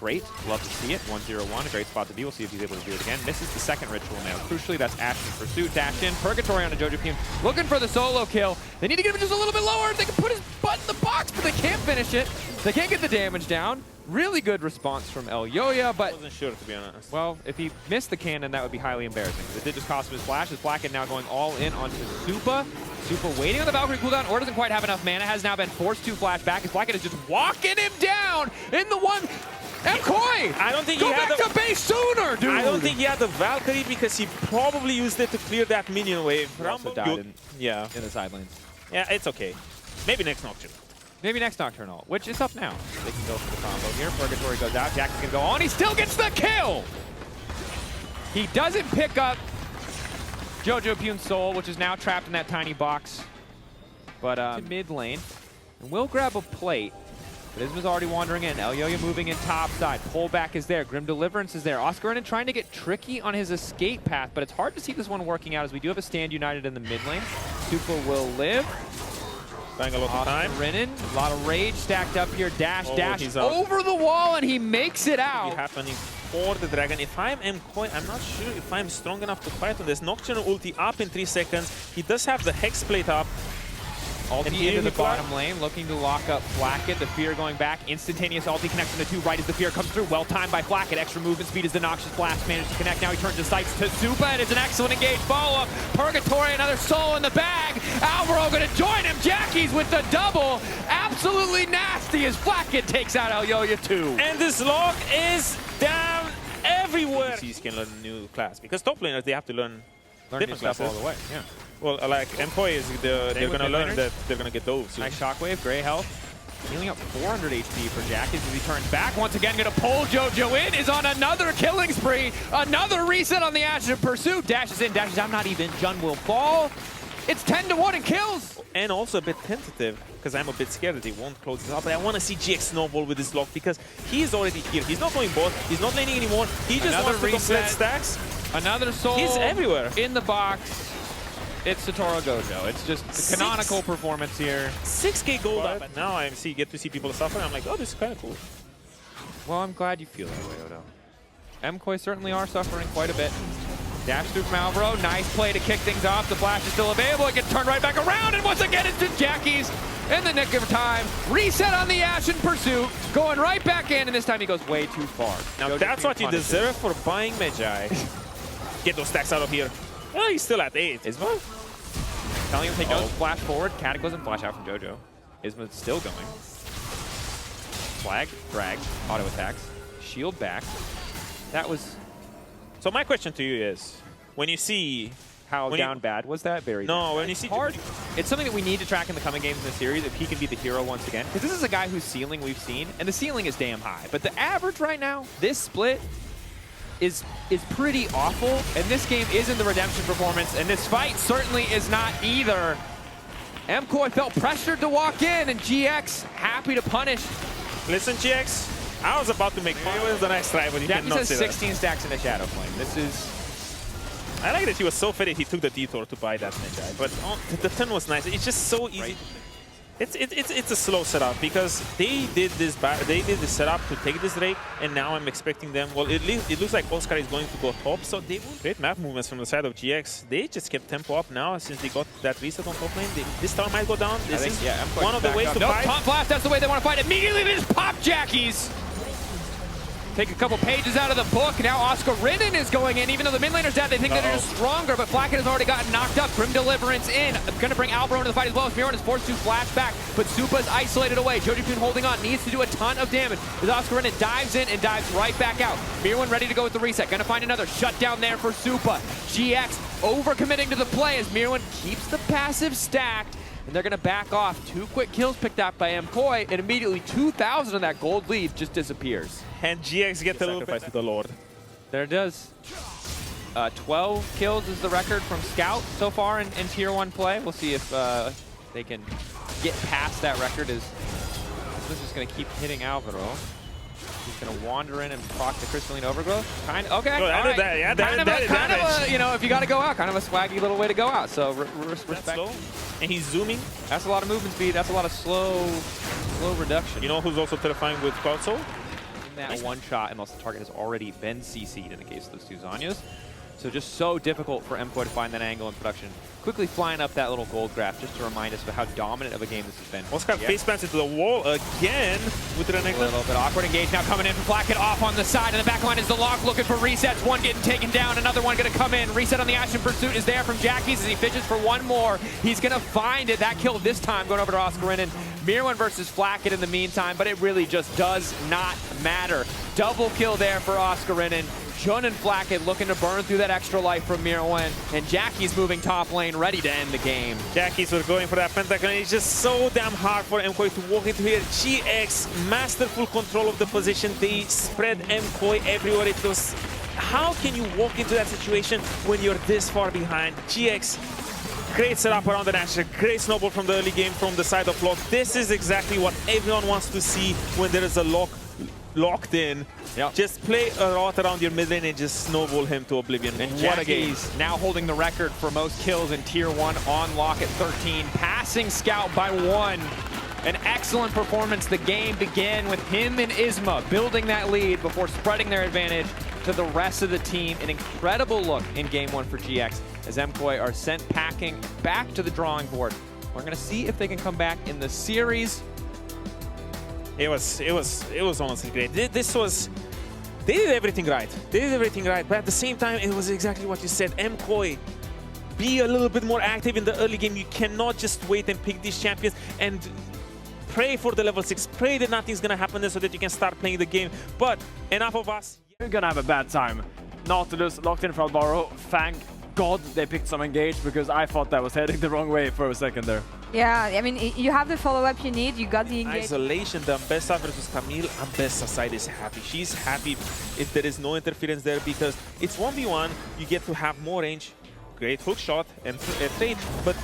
Great, love to see it. 1-0-1, a great spot to be. We'll see if he's able to do it again. Misses the second ritual now. Crucially, that's Ashen Pursuit. Dash in, Purgatory on a Dojopyun. Looking for the solo kill. They need to get him just a little bit lower. They can put his butt in the box, but they can't finish it. They can't get the damage down. Really good response from Elyoya, but... I wasn't sure, to be honest. Well, if he missed the cannon, that would be highly embarrassing. It did just cost him his flash. His Blacken now going all in onto Supa. Supa waiting on the Valkyrie cooldown, or doesn't quite have enough mana. Has now been forced to flash back. His Blacken is just walking him down in the one... MKOI! I don't think Go he had back to base sooner, dude! I don't think he had the Valkyrie because he probably used it to clear that minion wave. He also died in the side lanes. Yeah, it's okay. Maybe next Nocturne. Maybe next Nocturnal, which is up now. They can go for the combo here. Purgatory goes out. Jack can go on. He still gets the kill! He doesn't pick up Dojopyun's soul, which is now trapped in that tiny box. But mid lane. And will grab a plate. But Isma's already wandering in. Elyoya moving in top side. Pullback is there. Grim Deliverance is there. Oscarinen trying to get tricky on his escape path, but it's hard to see this one working out as we do have a stand united in the mid lane. Super will live. Buying a lot of time. Oscarinen, a lot of rage stacked up here. Dash he's over the wall, and he makes it out. Happening for the dragon. If I'm MKOI, I'm not sure if I'm strong enough to fight on this. Nocturne ulti up in 3 seconds. He does have the Hex plate up. Ulti into the bottom lane, looking to lock up Flacket. The Fear going back. Instantaneous ulti connects into 2 right as the Fear comes through. Well timed by Flacket. Extra movement speed as the Noxious Blast managed to connect. Now he turns his sights to Supa, and it's an excellent engaged follow-up. Purgatory, another soul in the bag. Alvaro going to join him. Jackie's with the double. Absolutely nasty as Flacket takes out Elyoya too. And this lock is down everywhere. He can learn a new class because top laners, they have to learn different classes all the way. Yeah. Well, like MKOI is they're going to learn that they're going to get those. Nice shockwave, gray health. Healing up 400 HP for Jackie as he turns back. Once again, going to pull JoJo in. Is on another killing spree. Another reset on the Ashen Pursuit. Dashes in, dashes out. Not even. Jun will fall. It's 10-1 in kills. And also a bit tentative because I'm a bit scared that he won't close this up. But I want to see GX snowball with this lock because he's already here. He's not going bot. He's not laning anymore. He just wants to complete stacks. Another soul. He's everywhere. In the box. It's Satoru Gojo. It's just the canonical performance here. 6K gold up, and now I get to see people suffer. I'm like, oh, this is kind of cool. Well, I'm glad you feel that way, Odo. MKOI certainly are suffering quite a bit. Dash through from Alvaro. Nice play to kick things off. The flash is still available. It gets turned right back around, and once again, it's to Jackie's in the nick of time. Reset on the Ashen Pursuit. Going right back in, and this time he goes way too far. Now, that's what you deserve for buying Magi. Get those stacks out of here. Oh, he's still at 8. Isma? Telling him to take notes, flash forward, Cataclysm, flash out from JoJo. Isma's still going. Flag, drag, auto attacks, shield back. That was... So my question to you is, when you see... How down bad was that? Very No, when you see... hard. It's something that we need to track in the coming games in the series if he can be the hero once again. Because this is a guy whose ceiling we've seen, and the ceiling is damn high. But the average right now, this split, is pretty awful, and this game isn't the redemption performance, and this fight certainly is not either. MKOI felt pressured to walk in, and GX happy to punish. Listen, GX, I was about to make fun of the next try, but you cannot has say 16 that. stacks in the Shadow Flame. This is... I like that he was so fit that he took the detour to buy that Magi, but the turn was nice. It's just so easy. Right. It's a slow setup because they did this setup to take this Drake, and now I'm expecting them. Well, it looks like Oscar is going to go top, so they will great map movements from the side of GX. They just kept tempo up now since they got that reset on top lane. This tower might go down. This is one of the ways to fight. Taunt blast. That's the way they want to fight. Immediately they just pop Jackie's. take a couple pages out of the book. Now Oscarinin is going in. Even though the mid laner's dead, they think that they're just stronger, but Flacket has already gotten knocked up. Grim Deliverance in. Going to bring Albro into the fight as well. As Miron is forced to flash back, but Supa's isolated away. Jojipun holding on, needs to do a ton of damage. As Oscarinin dives in and dives right back out. Mirwan ready to go with the reset. Going to find another shutdown there for Supa. GX overcommitting to the play as Mirwan keeps the passive stacked. And they're going to back off. 2 quick kills picked up by MKOI, and immediately 2,000 of that gold lead just disappears. And GX get the little bit. To the Lord. There it does. 12 kills is the record from Scout so far in Tier 1 play. We'll see if they can get past that record. As this is going to keep hitting Alvaro. He's going to wander in and proc the Crystalline Overgrowth. Okay, all right. Kind of a, you know, if you got to go out, kind of a swaggy little way to go out. So respect. And he's zooming. That's a lot of movement speed. That's a lot of slow reduction. You know who's also terrifying with Cloud Soul? In that one shot, unless the target has already been CC'd in the case of those 2 Zanyas. So just so difficult for MKOI to find that angle in production. Quickly flying up that little gold graph just to remind us of how dominant of a game this has been. Oscar face plants into the wall again with Renekton. A little bit awkward engage now coming in from Flacket off on the side. And the back line is the lock looking for resets. One getting taken down, another one going to come in. Reset on the Ashen Pursuit is there from Jackie's as he fishes for one more. He's going to find it. That kill this time going over to Oscarinin. Mirwan versus Flacket in the meantime, but it really just does not matter. Double kill there for Oscarinin. Jun and Flacket looking to burn through that extra life from Mirwan, and Jackie's moving top lane, ready to end the game. Jackie's were going for that pentacle, and it's just so damn hard for MKOI to walk into here. GX, masterful control of the position. They spread MKOI everywhere it goes. How can you walk into that situation when you're this far behind? GX, great setup around the Nashor, great snowball from the early game from the side of Lock. This is exactly what everyone wants to see when there is a locked in. Yep. Just play a rot around your mid lane and just snowball him to oblivion. And what a game. Jackie's now holding the record for most kills in Tier 1 on Lock at 13, passing Scout by 1. An excellent performance. The game began with him and Isma building that lead before spreading their advantage to the rest of the team. An incredible look in Game 1 for GX as MKOI are sent packing back to the drawing board. We're going to see if they can come back in the series. It was honestly great. They did everything right. They did everything right, but at the same time, it was exactly what you said. MKOI, be a little bit more active in the early game. You cannot just wait and pick these champions and pray for the level 6. Pray that nothing's gonna happen there so that you can start playing the game. But enough of us. You're gonna have a bad time. Nautilus locked in for Alvaro. Thank God they picked some engage because I thought that was heading the wrong way for a second there. Yeah, I mean, you have the follow-up you need, you got the engage. Isolation, the Ambessa versus Camille. Ambessa side is happy. She's happy if there is no interference there because it's 1v1, you get to have more range. Great hook shot and trade, but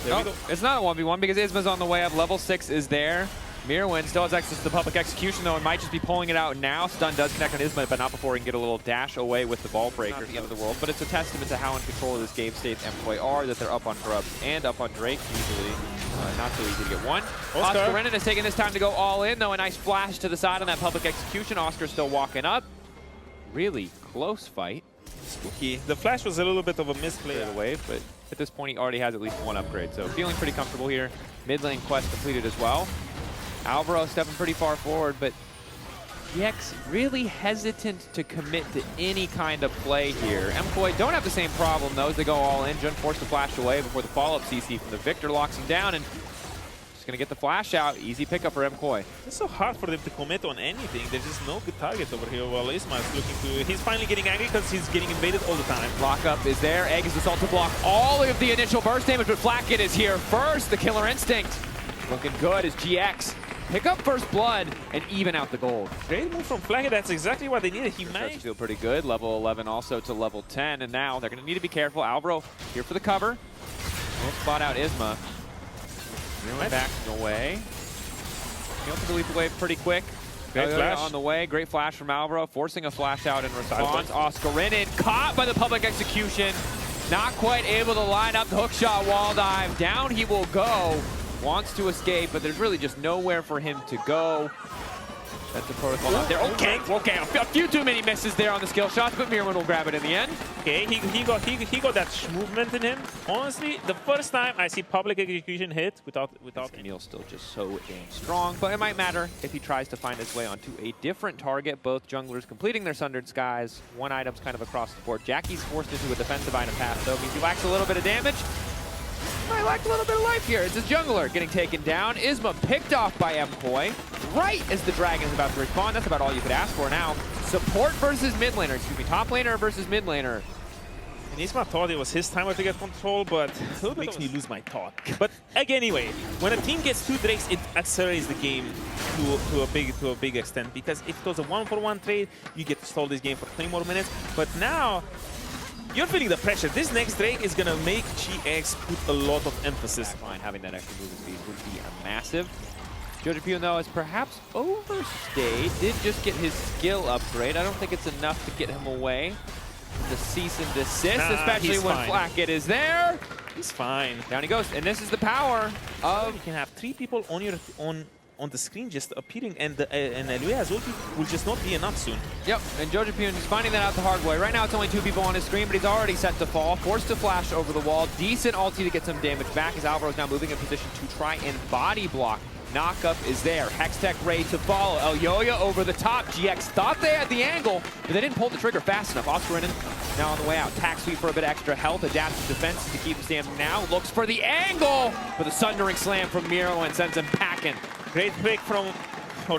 there we go. It's not a 1v1 because Isma's on the way up. Level 6 is there. Mirwan still has access to the public execution though and might just be pulling it out now. Stun does connect on Isma, but not before he can get a little dash away with the ball breaker at the end of the world. But it's a testament to how in control of this game states MKOI are, that they're up on Grubs and up on Drake usually. Not so easy to get one. Oscarinin is taking this time to go all in though. A nice flash to the side on that public execution. Oscar's still walking up. Really close fight. Spooky. The flash was a little bit of a misplay away, but at this point he already has at least one upgrade. So feeling pretty comfortable here. Mid lane quest completed as well. Alvaro stepping pretty far forward, but GX really hesitant to commit to any kind of play here. MKOI don't have the same problem though as they go all in. Jun forced to flash away before the follow-up CC from the Victor locks him down and just gonna get the flash out. Easy pickup for MKOI. It's so hard for them to commit on anything. There's just no good targets over here while Isma is looking to... He's finally getting angry because he's getting invaded all the time. Lockup is there. Egg is assault to block all of the initial burst damage, but Flacket is here first. The Killer Instinct looking good as GX pick up first blood and even out the gold. Great move from Flacket. That's exactly what they needed. He managed to feel pretty good. Level 11 also to level 10, and now they're going to need to be careful. Alvaro here for the cover. We'll spot out Isma. Really back away. He able to delete the wave pretty quick. Great flash on the way. Great flash from Alvaro, forcing a flash out in response. Oscarinin caught by the public execution. Not quite able to line up the hook shot wall dive. Down he will go. Wants to escape, but there's really just nowhere for him to go. That's the protocol out there. Okay, a few too many misses there on the skill shots, but Mirwin will grab it in the end. Okay, he got that movement in him. Honestly, the first time I see public execution hit without Camille's still just so damn strong, but it might matter if he tries to find his way onto a different target. Both junglers completing their Sundered Skies. One item's kind of across the board. Jackie's forced into a defensive item path, though. Means he lacks a little bit of damage. Might lack a little bit of life here. It's his jungler getting taken down. Isma picked off by MKOI right as the dragon is about to respawn. That's about all you could ask for now. Support versus mid laner. Excuse me, top laner versus mid laner. And Isma thought it was his time to get control, but it makes me lose my thought. But again, anyway, when a team gets 2 Drakes, it accelerates the game to a big extent. Because if it was a 1-for-1 trade, you get to stall this game for 20 more minutes. But now, you're feeling the pressure. This next Drake is gonna make GX put a lot of emphasis. Fine, having that extra movement speed would be a massive. Jojo though, is perhaps overstayed. Did just get his skill upgrade. I don't think it's enough to get him away. The cease and desist, especially when Flacket is there. He's fine. Down he goes, and this is the power of... You can have 3 people on the screen just appearing, and Eluya's ulti will just not be enough soon. Yep, and Jojo is finding that out the hard way. Right now it's only 2 people on his screen, but he's already set to fall. Forced to flash over the wall. Decent ulti to get some damage back as Alvaro's now moving in position to try and body block. Knockup is there. Hextech ready to follow. Elyoya over the top. GX thought they had the angle, but they didn't pull the trigger fast enough. Oscarinen now on the way out. Tack sweep for a bit of extra health. Adaptive defense to keep him standing now. Looks for the angle, but the sundering slam from Miro and sends him packing. Great pick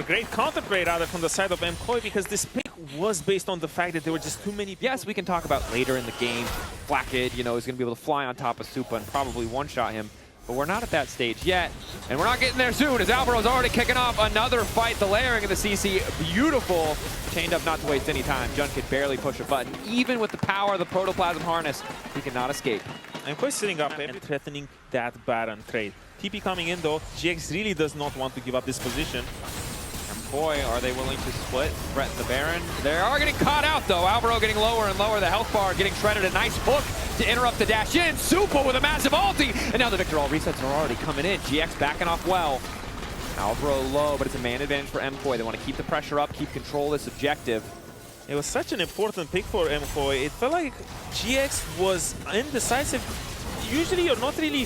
great counter play rather from the side of MKOI, because this pick was based on the fact that there were just too many people. Yes, we can talk about later in the game. Flacket, you know, is going to be able to fly on top of Supa and probably one-shot him. But we're not at that stage yet, and we're not getting there soon as Alvaro's already kicking off another fight. The layering of the CC, beautiful. Chained up not to waste any time. Jun could barely push a button. Even with the power of the Protoplasm Harness, he cannot escape. MKOI sitting up and threatening that Baron trade. TP coming in though, GX really does not want to give up this position. Boy, are they willing to split, threaten the Baron. They are getting caught out though. Alvaro getting lower and lower. The health bar getting shredded. A nice hook to interrupt the dash in. Supa with a massive ulti. And now the Victor all resets are already coming in. GX backing off well. Alvaro low, but it's a man advantage for MKOI. They want to keep the pressure up, keep control of this objective. It was such an important pick for MKOI. It felt like GX was indecisive. Usually you're not really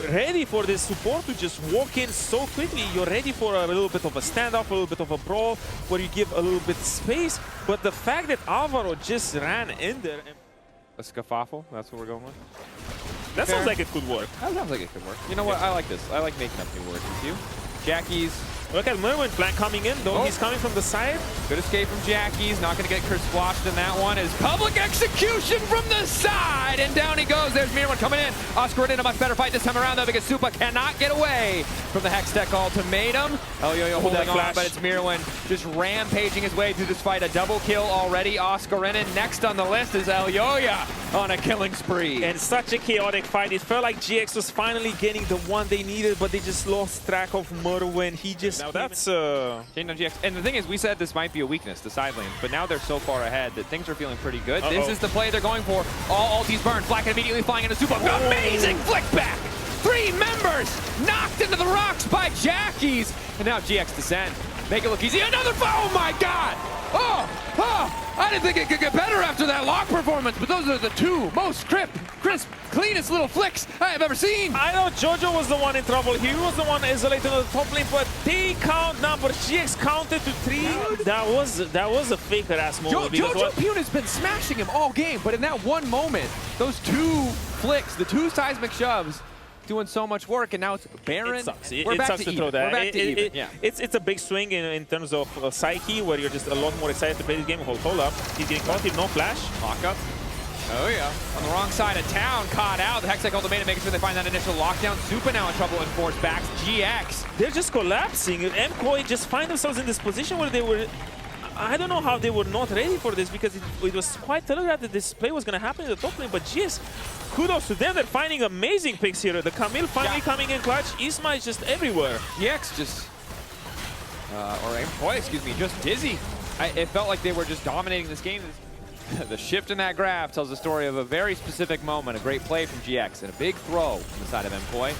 ready for this support to just walk in so quickly. You're ready for a little bit of a standoff, a little bit of a brawl, where you give a little bit of space. But the fact that Alvaro just ran in there... A scuffle, that's what we're going with? That sounds like it could work. That sounds like it could work. You know what, I like this. I like making up new words with you. Jackie's... Look at Merwin flank coming in, though. He's coming from the side. Good escape from Jackie's. Not going to get Chris splashed in that one. Is public execution from the side. And down he goes. There's Mirwin coming in. Oscar in a much better fight this time around, though, because Supa cannot get away from the Hextech ultimatum. Elyoya holding on, but it's Mirwin just rampaging his way through this fight. A double kill already. Oscarinen next on the list is Elyoya on a killing spree. And such a chaotic fight. It felt like GX was finally getting the one they needed, but they just lost track of Merwin. He just... Now that's... GX. And the thing is, we said this might be a weakness, the side lanes, but now they're so far ahead that things are feeling pretty good. This is the play they're going for. All ultis burned. Flack immediately flying into Supa. Amazing flick back! 3 members knocked into the rocks by Jackie's. And now GX descend. Make it look easy. Another... Oh my god! I didn't think it could get better after that lock performance, but those are the 2 most crisp, cleanest little flicks I have ever seen. I know Jojo was the one in trouble. He was the one isolated on the top lane, but they count numbers. GX counted to 3. That was a faker ass moment. Jojo Pune has been smashing him all game, but in that one moment, those 2 flicks, the 2 seismic shoves, doing so much work, and now it's Baron. It sucks. We're back to throw that. We're back to even. Yeah. It's a big swing in terms of psyche, where you're just a lot more excited to play this game. Hold up. He's getting caught here, no flash. Lock up. Oh yeah. On the wrong side of town, caught out. The Hextech ultimatum making sure they find that initial lockdown. Supa now in trouble in force backs. GX. They're just collapsing. MKOI just find themselves in this position where they were... I don't know how they were not ready for this, because it was quite telegraphed that this play was going to happen in the top lane, but GX, kudos to them. They're finding amazing picks here. The Camille finally coming in clutch. Isma is just everywhere. GX just... or MKOI, excuse me, just dizzy. It felt like they were just dominating this game. The shift in that graph tells the story of a very specific moment. A great play from GX and a big throw on the side of MKOI.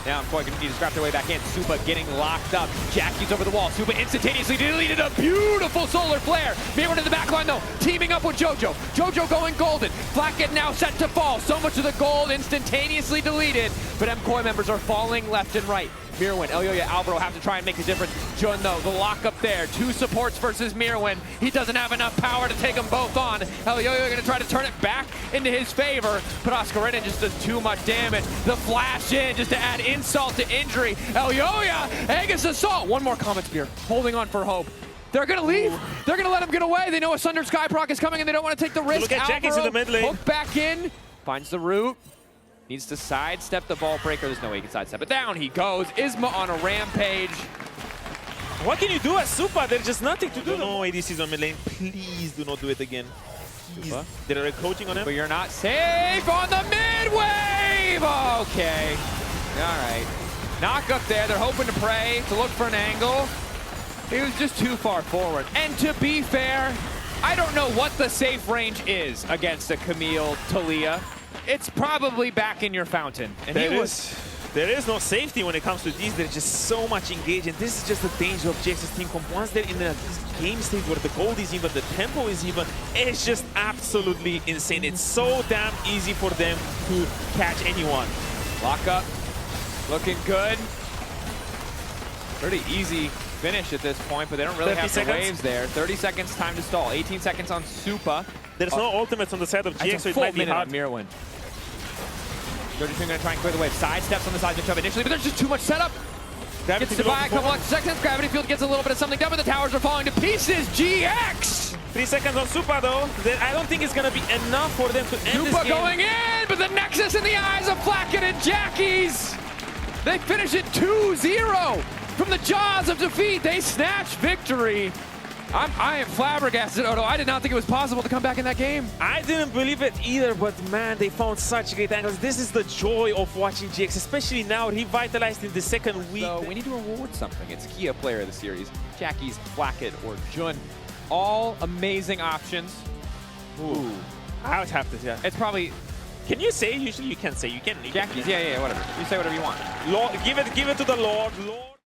Now MKOI going to need to scrap their way back in. Supa getting locked up. Jackie's over the wall. Supa instantaneously deleted a beautiful solar flare. Mirror to the back line though, teaming up with Jojo. Jojo going golden. Blackett now set to fall. So much of the gold instantaneously deleted, but MKOI members are falling left and right. Mirwin, Elyoya, Alvaro have to try and make a difference. Jun though, the lock up there. 2 supports versus Mirwin. He doesn't have enough power to take them both on. Elyoya going to try to turn it back into his favor, but Oscarina just does too much damage. The flash in just to add insult to injury. Elyoya, Aegis Assault. One more Comet Spear, holding on for hope. They're going to leave. They're going to let him get away. They know a Sundered Skyproc is coming and they don't want to take the risk. Look at Jackie's in the mid lane. Hook back in, finds the root. Needs to sidestep the ball breaker. There's no way he can sidestep it. Down he goes. Isma on a rampage. What can you do as Supa? There's just nothing to do. No ADCs on mid lane. Please do not do it again. Supa. They're coaching on him. But you're not safe on the mid wave. Okay. All right. Knock up there. They're hoping to pray to look for an angle. He was just too far forward. And to be fair, I don't know what the safe range is against a Camille Talia. It's probably back in your fountain. And there is no safety when it comes to these. There's just so much engagement. This is just the danger of GX's team comp. Once they're in a game state where the gold is even, the tempo is even, it's just absolutely insane. It's so damn easy for them to catch anyone. Lock up, looking good. Pretty easy finish at this point, but they don't really have the waves there. 30 seconds time to stall. 18 seconds on Supa. There's no ultimates on the side of GX, so it might be hard. Mirwin. They're just going to try and clear the wave. Side steps on the side to shove initially, but there's just too much setup. Gets to buy a couple extra seconds. Gravity Field gets a little bit of something done, but the towers are falling to pieces. GX! 3 seconds on Supa though. I don't think it's going to be enough for them to end this Supa game. going in, but the Nexus in the eyes of Blackett and Jackie's. They finish it 2-0. From the jaws of defeat, they snatch victory. I am flabbergasted, Odo. I did not think it was possible to come back in that game. I didn't believe it either, but man, they found such great angles. This is the joy of watching GX, especially now revitalized in the second week. So we need to reward something. It's Kia player of the series. Jackie's, Blackett, or Jun. All amazing options. Ooh. I would have to, yeah. It's probably... Can you say? Usually you can say. You can. Jackie's, yeah, whatever. You say whatever you want. Lord, give it to the Lord.